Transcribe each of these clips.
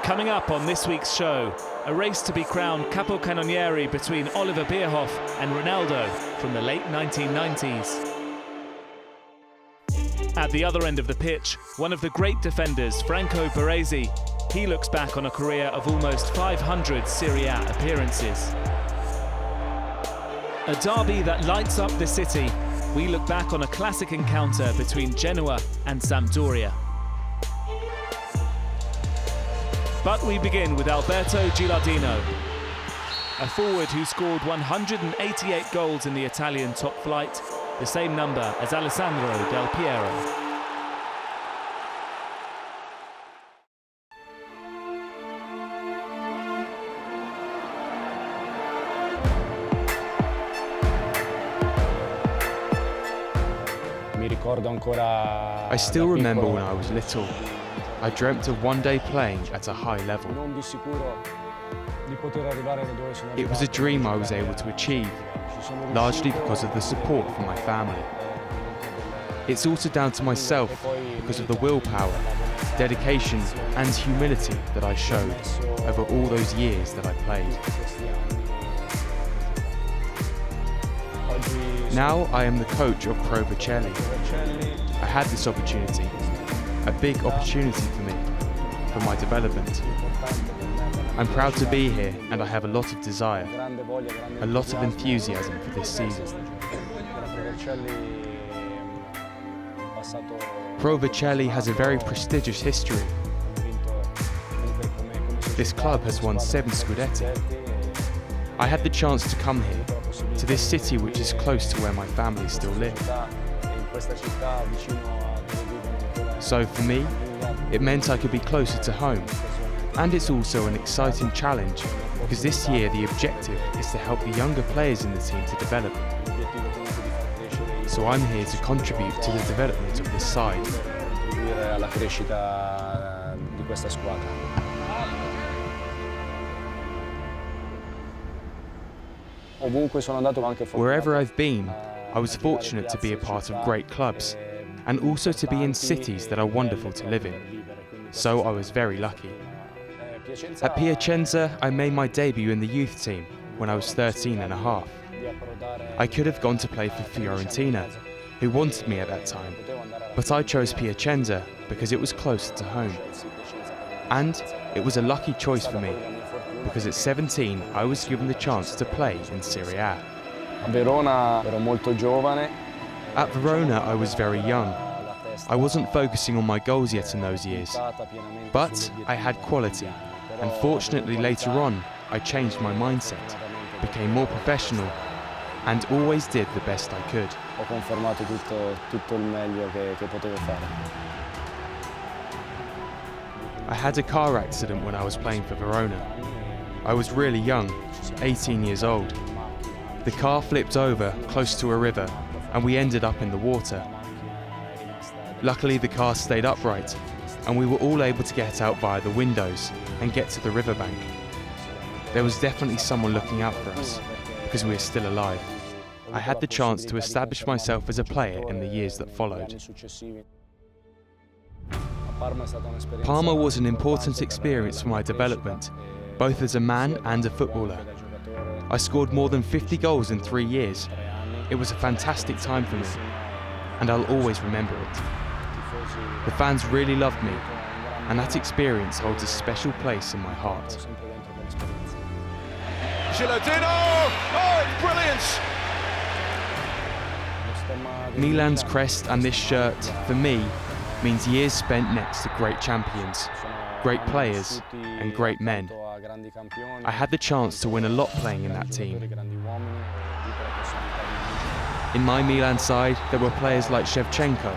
Coming up on this week's show, a race to be crowned capocannoniere between Oliver Bierhoff and Ronaldo from the late 1990s. At the other end of the pitch, one of the great defenders, Franco Baresi. He looks back on a career of almost 500 Serie A appearances. A derby that lights up the city. We look back on a classic encounter between Genoa and Sampdoria. But we begin with Alberto Gilardino, a forward who scored 188 goals in the Italian top flight, the same number as Alessandro Del Piero. I still remember when I was little. I dreamt of one day playing at a high level. It was a dream I was able to achieve, largely because of the support from my family. It's also down to myself because of the willpower, dedication and humility that I showed over all those years that I played. Now I am the coach of Pro Vercelli. I had this opportunity, a big opportunity for me, for my development. I'm proud to be here and I have a lot of desire, a lot of enthusiasm for this season. Pro Vercelli has a very prestigious history. This club has won 7 Scudetti. I had the chance to come here, to this city which is close to where my family still live. So for me, it meant I could be closer to home. And it's also an exciting challenge, because this year the objective is to help the younger players in the team to develop. So I'm here to contribute to the development of this side. Wherever I've been, I was fortunate to be a part of great clubs, and also to be in cities that are wonderful to live in. So I was very lucky. At Piacenza, I made my debut in the youth team when I was 13 and a half. I could have gone to play for Fiorentina, who wanted me at that time, but I chose Piacenza because it was closer to home. And it was a lucky choice for me, because at 17 I was given the chance to play in Serie A. At Verona I was very young. I wasn't focusing on my goals yet in those years, but I had quality, and fortunately later on I changed my mindset, became more professional, and always did the best I could. I had a car accident when I was playing for Verona. I was really young, 18 years old. The car flipped over close to a river and we ended up in the water. Luckily the car stayed upright and we were all able to get out via the windows and get to the riverbank. There was definitely someone looking out for us because we were still alive. I had the chance to establish myself as a player in the years that followed. Parma was an important experience for my development, both as a man and a footballer. I scored more than 50 goals in 3 years. It was a fantastic time for me, and I'll always remember it. The fans really loved me, and that experience holds a special place in my heart. Gilardino! Oh, it's brilliant! Milan's crest and this shirt, for me, means years spent next to great champions, great players, and great men. I had the chance to win a lot playing in that team. In my Milan side, there were players like Shevchenko,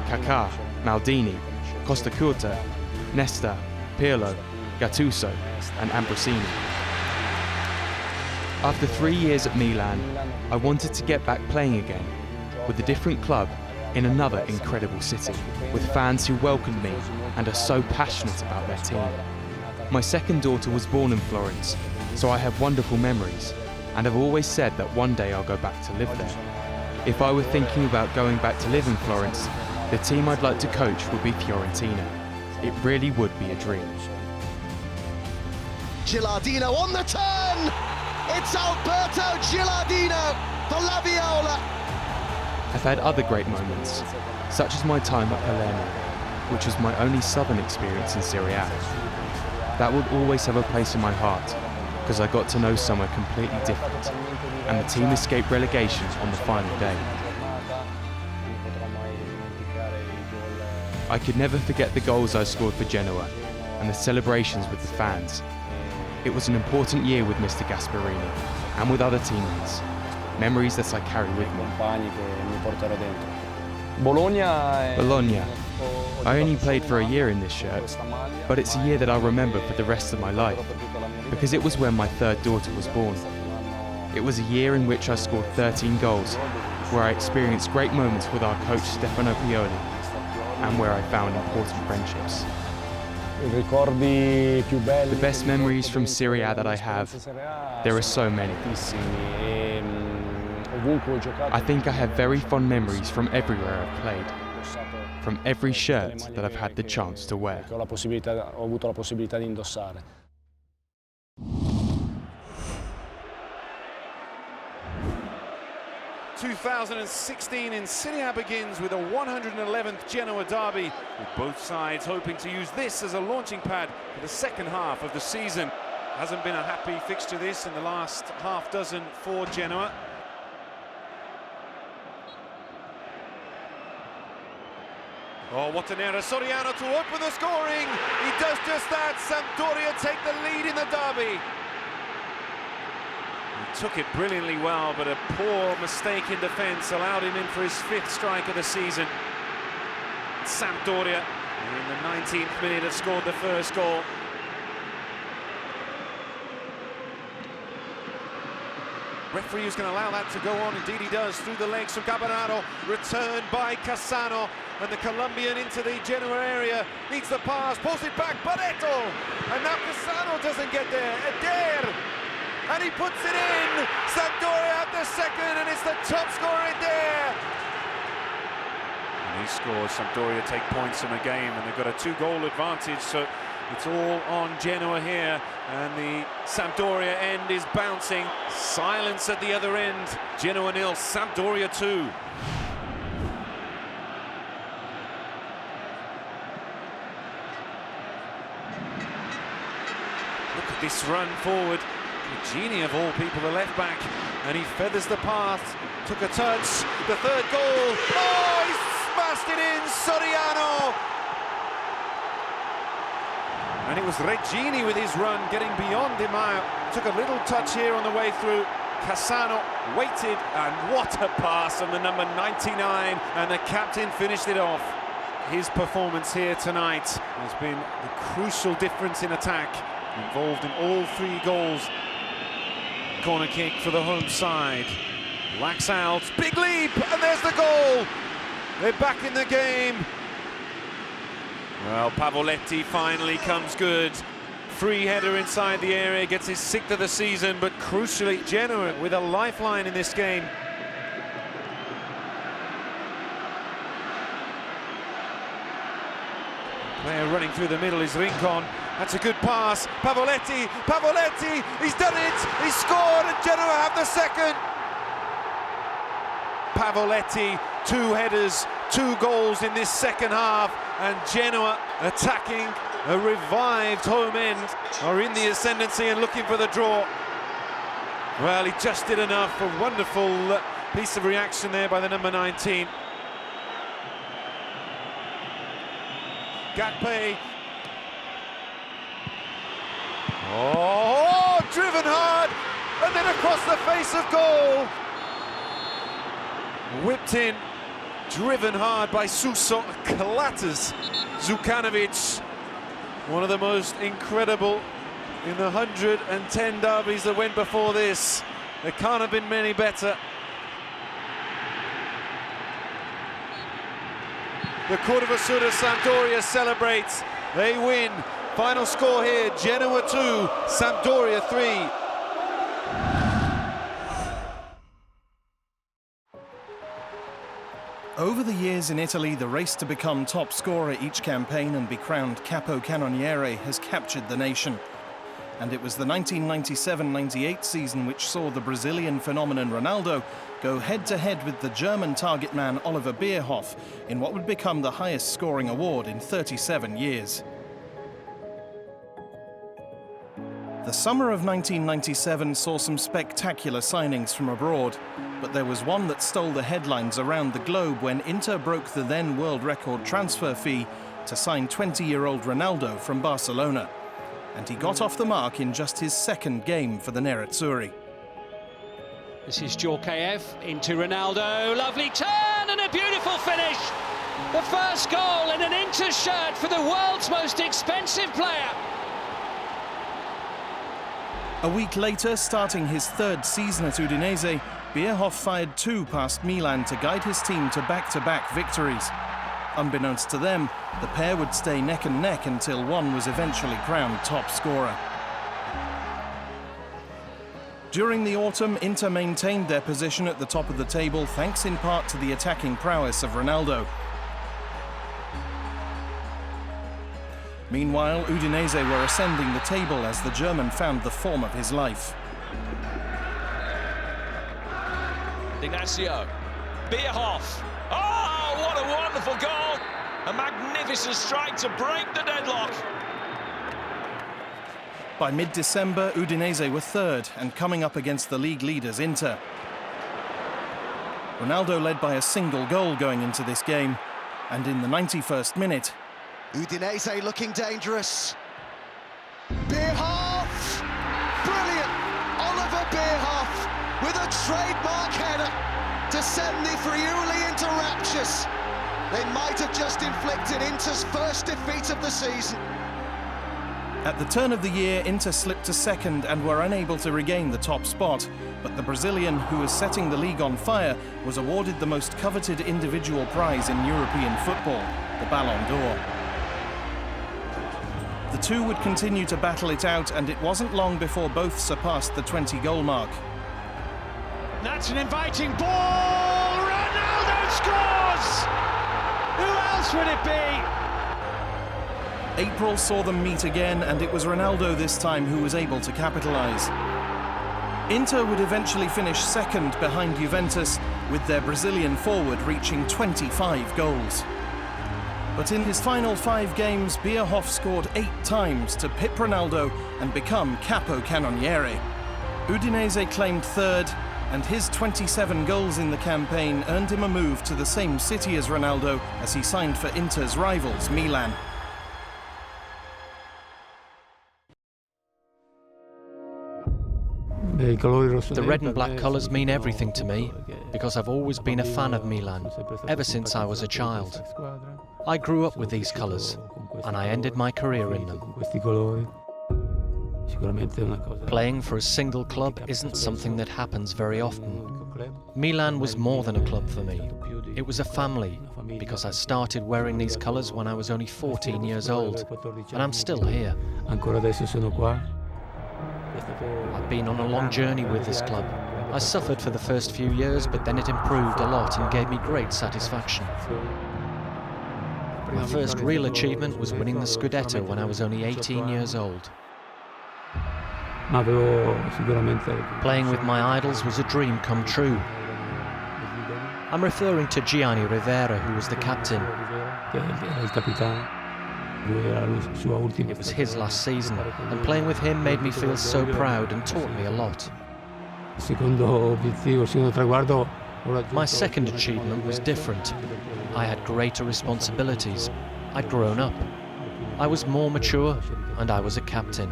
Kaká, Maldini, Costa Curta, Nesta, Pirlo, Gattuso, and Ambrosini. After 3 years at Milan, I wanted to get back playing again, with a different club in another incredible city, with fans who welcomed me and are so passionate about their team. My second daughter was born in Florence, so I have wonderful memories, and I've always said that one day I'll go back to live there. If I were thinking about going back to live in Florence, the team I'd like to coach would be Fiorentina. It really would be a dream. Gilardino on the turn! It's Alberto Gilardino for La Viola! I've had other great moments, such as my time at Palermo, which was my only southern experience in Serie A. That will always have a place in my heart, because I got to know somewhere completely different, and the team escaped relegation on the final day. I could never forget the goals I scored for Genoa, and the celebrations with the fans. It was an important year with Mr. Gasperini, and with other teammates, memories that I carry with me. Bologna, I only played for a year in this shirt, but it's a year that I'll remember for the rest of my life, because it was when my third daughter was born. It was a year in which I scored 13 goals, where I experienced great moments with our coach Stefano Pioli, and where I found important friendships. The best memories from Serie A that I have, there are so many. I think I have very fond memories from everywhere I've played, from every shirt that I've had the chance to wear. 2016 in Serie A begins with a 111th Genoa derby, with both sides hoping to use this as a launching pad for the second half of the season. Hasn't been a happy fixture this in the last half dozen for Genoa. Oh, what an error. Soriano to open the scoring. He does just that. Sampdoria take the lead in the derby. He took it brilliantly well, but a poor mistake in defence allowed him in for his 5th strike of the season. Sampdoria, in the 19th minute, have scored the first goal. Referee is going to allow that to go on. Indeed he does, through the legs from Campionato, returned by Cassano, and the Colombian into the Genoa area, needs the pass, pulls it back, Barreto, and now Cassano doesn't get there, Eder, and he puts it in. Sampdoria at the second, and it's the top scorer, Eder. And he scores. Sampdoria take points in the game, and they've got a 2-goal advantage, so it's all on Genoa here, and the Sampdoria end is bouncing. Silence at the other end. Genoa 0, Sampdoria 2. Look at this run forward. Gini, of all people, the left back, and he feathers the path. Took a touch. The 3rd goal. Oh, he smashed it in. Soriano. And it was Regini with his run, getting beyond Di Maio. Took a little touch here on the way through. Cassano waited, and what a pass from the number 99, and the captain finished it off. His performance here tonight has been the crucial difference in attack, involved in all 3 goals. Corner kick for the home side. Lax out, big leap, and there's the goal. They're back in the game. Well, Pavoletti finally comes good. Free header inside the area, gets his 6th of the season, but crucially, Genoa with a lifeline in this game. Player running through the middle is Rincon. That's a good pass. Pavoletti, he's done it, he's scored, and Genoa have the second. Pavoletti, 2 headers, 2 goals in this second half, and Genoa attacking a revived home end, are in the ascendancy and looking for the draw. Well, he just did enough. A wonderful piece of reaction there by the number 19. Gakpe. Oh, driven hard, and then across the face of goal. Whipped in, driven hard by Suso, clatters Zukanovic. One of the most incredible in the 110 derbies that went before this. There can't have been many better. The Curvasura Sampdoria celebrates. They win. Final score here, Genoa 2, Sampdoria 3. Over the years in Italy, the race to become top scorer each campaign and be crowned capo cannoniere has captured the nation. and it was the 1997-98 season which saw the Brazilian phenomenon Ronaldo go head-to-head with the German target man Oliver Bierhoff in what would become the highest scoring award in 37 years. The summer of 1997 saw some spectacular signings from abroad, but there was one that stole the headlines around the globe when Inter broke the then world record transfer fee to sign 20-year-old Ronaldo from Barcelona. And he got off the mark in just his second game for the Nerazzurri. This is Djorkaeff into Ronaldo, lovely turn and a beautiful finish. The first goal in an Inter shirt for the world's most expensive player. A week later, starting his third season at Udinese, Bierhoff fired 2 past Milan to guide his team to back-to-back victories. Unbeknownst to them, the pair would stay neck and neck until one was eventually crowned top scorer. During the autumn, Inter maintained their position at the top of the table thanks in part to the attacking prowess of Ronaldo. Meanwhile, Udinese were ascending the table as the German found the form of his life. Ignacio, Bierhoff. Oh, what a wonderful goal! A magnificent strike to break the deadlock. By mid-December, Udinese were third and coming up against the league leaders Inter. Ronaldo led by a single goal going into this game, and in the 91st minute, Udinese looking dangerous. Bierhoff! Brilliant! Oliver Bierhoff with a trademark header to send the Friuli into raptures. They might have just inflicted Inter's first defeat of the season. At the turn of the year, Inter slipped to second and were unable to regain the top spot. But the Brazilian, who was setting the league on fire, was awarded the most coveted individual prize in European football, the Ballon d'Or. The two would continue to battle it out, and it wasn't long before both surpassed the 20-goal mark. That's an inviting ball! Ronaldo scores! Who else would it be? April saw them meet again, and it was Ronaldo this time who was able to capitalise. Inter would eventually finish second behind Juventus, with their Brazilian forward reaching 25 goals. But in his final 5 games, Bierhoff scored 8 times to pip Ronaldo and become capo cannoniere. Udinese claimed third, and his 27 goals in the campaign earned him a move to the same city as Ronaldo as he signed for Inter's rivals, Milan. The red and black colours mean everything to me, because I've always been a fan of Milan, ever since I was a child. I grew up with these colours, and I ended my career in them. Playing for a single club isn't something that happens very often. Milan was more than a club for me. It was a family, because I started wearing these colours when I was only 14 years old, and I'm still here. I've been on a long journey with this club. I suffered for the first few years, but then it improved a lot and gave me great satisfaction. My first real achievement was winning the Scudetto when I was only 18 years old. Playing with my idols was a dream come true. I'm referring to Gianni Rivera, who was the captain. It was his last season, and playing with him made me feel so proud and taught me a lot. My second achievement was different. I had greater responsibilities. I'd grown up. I was more mature, and I was a captain.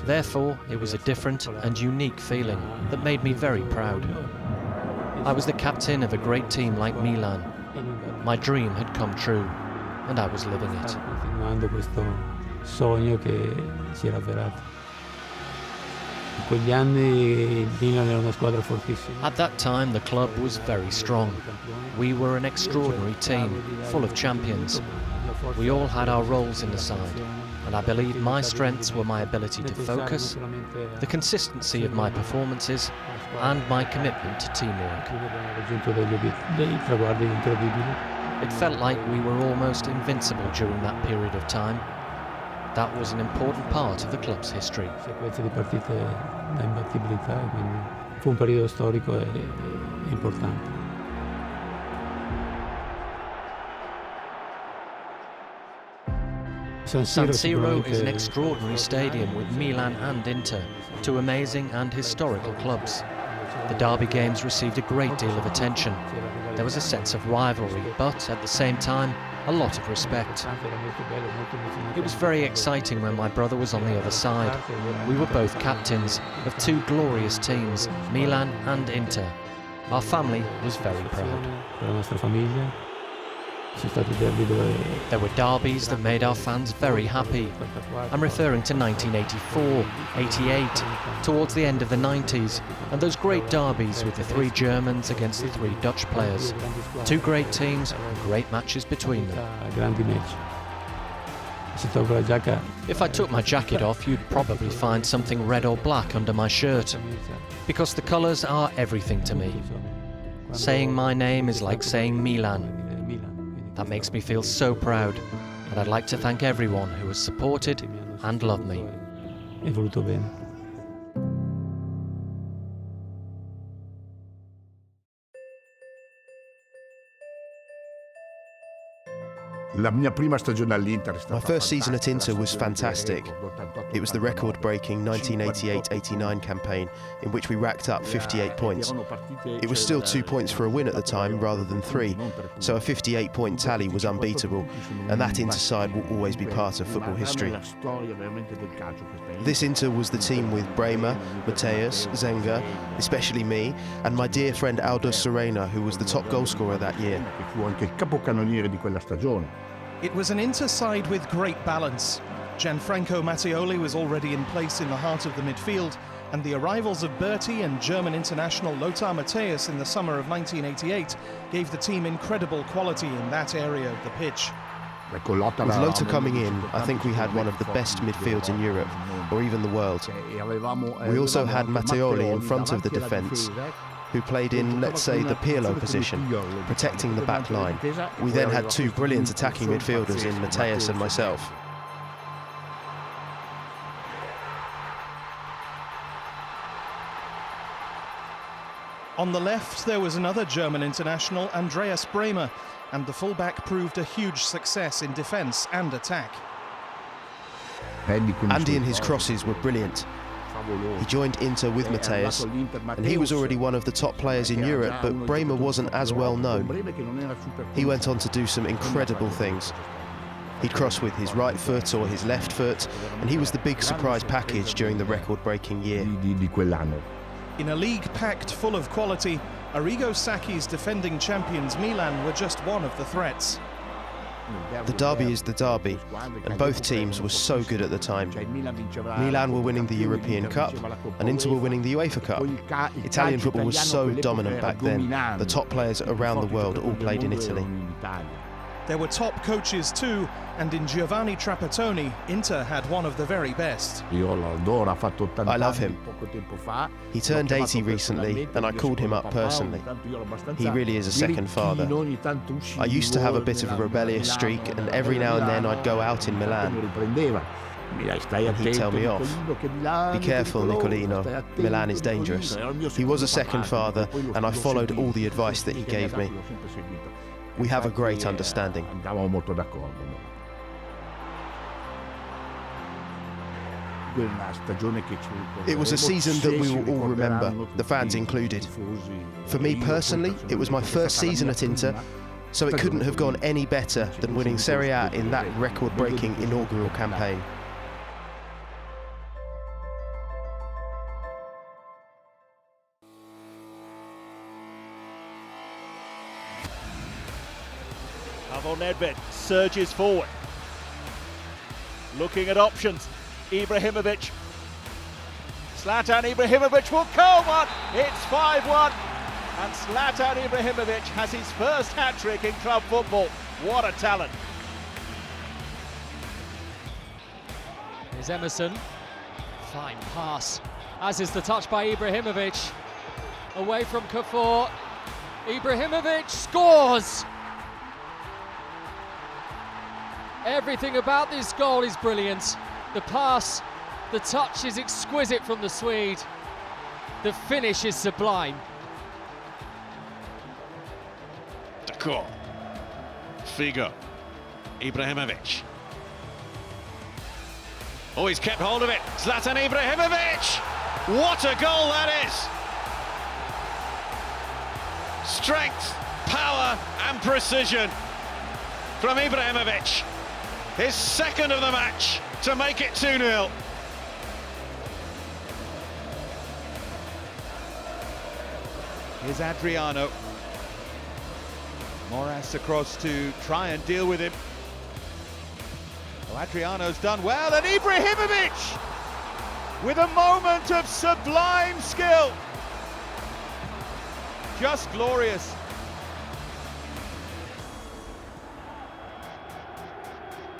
Therefore, it was a different and unique feeling that made me very proud. I was the captain of a great team like Milan. My dream had come true, and I was living it. At that time, the club was very strong. We were an extraordinary team, full of champions. We all had our roles in the side, and I believe my strengths were my ability to focus, the consistency of my performances, and my commitment to teamwork. It felt like we were almost invincible during that period of time. That was an important part of the club's history. Sequenze di partite da imbattibilità, quindi fu un periodo storico importante. San Siro is an extraordinary stadium with Milan and Inter, two amazing and historical clubs. The derby games received a great deal of attention. There was a sense of rivalry, but at the same time, a lot of respect. It was very exciting when my brother was on the other side. We were both captains of two glorious teams, Milan and Inter. Our family was very proud. There were derbies that made our fans very happy. I'm referring to 1984, 88, towards the end of the 90s, and those great derbies with the three Germans against the three Dutch players. Two great teams, great matches between them. If I took my jacket off, you'd probably find something red or black under my shirt, because the colours are everything to me. Saying my name is like saying Milan. That makes me feel so proud, and I'd like to thank everyone who has supported and loved me. My first season at Inter was fantastic. It was the record-breaking 1988-89 campaign in which we racked up 58 points. It was still 2 points for a win at the time rather than 3, so a 58-point tally was unbeatable, and that Inter side will always be part of football history. This Inter was the team with Bremer, Matthäus, Zenga, especially me, and my dear friend Aldo Serena, who was the top goalscorer that year. It was an Inter side with great balance. Gianfranco Mattioli was already in place in the heart of the midfield, and the arrivals of Berti and German international Lothar Matthäus in the summer of 1988 gave the team incredible quality in that area of the pitch. With Lothar coming in, I think we had one of the best midfields in Europe, or even the world. We also had Mattioli in front of the defence, who played in, let's say, the Pirlo position, protecting the back line. We then had two brilliant attacking midfielders in Matthäus and myself. On the left, there was another German international, Andreas Bremer, and the fullback proved a huge success in defence and attack. Andy and his crosses were brilliant. He joined Inter with Matthäus, and he was already one of the top players in Europe, but Bremer wasn't as well known. He went on to do some incredible things. He'd cross with his right foot or his left foot, and he was the big surprise package during the record-breaking year. In a league packed full of quality, Arrigo Sacchi's defending champions Milan were just one of the threats. The derby is the derby, and both teams were so good at the time. Milan were winning the European Cup, and Inter were winning the UEFA Cup. Italian football was so dominant back then. The top players around the world all played in Italy. There were top coaches too, and in Giovanni Trapattoni, Inter had one of the very best. I love him. He turned 80 recently, and I called him up personally. He really is a second father. I used to have a bit of a rebellious streak, and every now and then I'd go out in Milan. And he'd tell me off. Be careful, Nicolino. Milan is dangerous. He was a second father, and I followed all the advice that he gave me. We have a great understanding. It was a season that we will all remember, the fans included. For me personally, it was my first season at Inter, so it couldn't have gone any better than winning Serie A in that record-breaking inaugural campaign. Nedved surges forward, looking at options. Ibrahimović, Zlatan Ibrahimović will call one. It's 5-1, and Zlatan Ibrahimović has his first hat-trick in club football. What a talent! Here's Emerson, fine pass, as is the touch by Ibrahimović. Away from Kufur, Ibrahimović scores! Everything about this goal is brilliant. The pass, the touch is exquisite from the Swede. The finish is sublime. D'accord. Figo. Ibrahimović. Oh, he's kept hold of it. Zlatan Ibrahimović! What a goal that is! Strength, power and precision from Ibrahimović. His second of the match to make it 2-0. Here's Adriano. Moras across to try and deal with him. Oh, Adriano's done well, and Ibrahimović with a moment of sublime skill. Just glorious.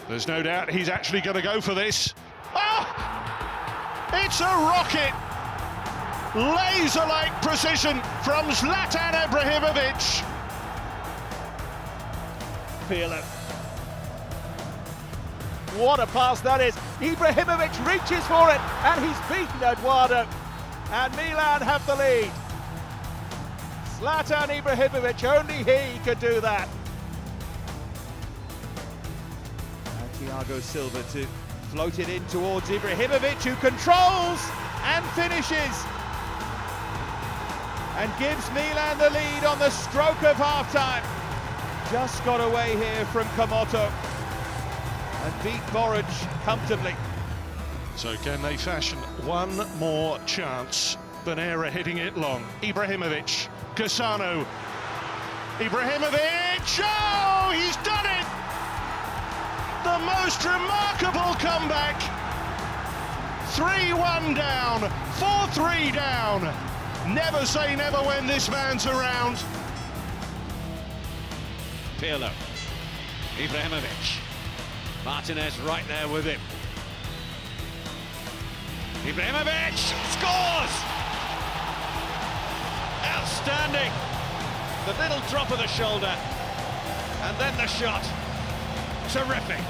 There's no doubt he's actually going to go for this. Oh! It's a rocket! Laser-like precision from Zlatan Ibrahimović. Pirlo. What a pass that is. Ibrahimović reaches for it, and he's beaten Eduardo. And Milan have the lead. Zlatan Ibrahimović, only he could do that. And Thiago Silva to float it in towards Ibrahimović, who controls and finishes. And gives Milan the lead on the stroke of half-time. Just got away here from Campionato and beat Boric comfortably. So can they fashion one more chance? Banera hitting it long. Ibrahimović, Cassano. Ibrahimović! Oh, he's done it! The most remarkable comeback. 3-1 down, 4-3 down. Never say never when this man's around. Pirlo, Ibrahimović, Martinez right there with him. Ibrahimović scores! Outstanding! The little drop of the shoulder, and then the shot. Terrific.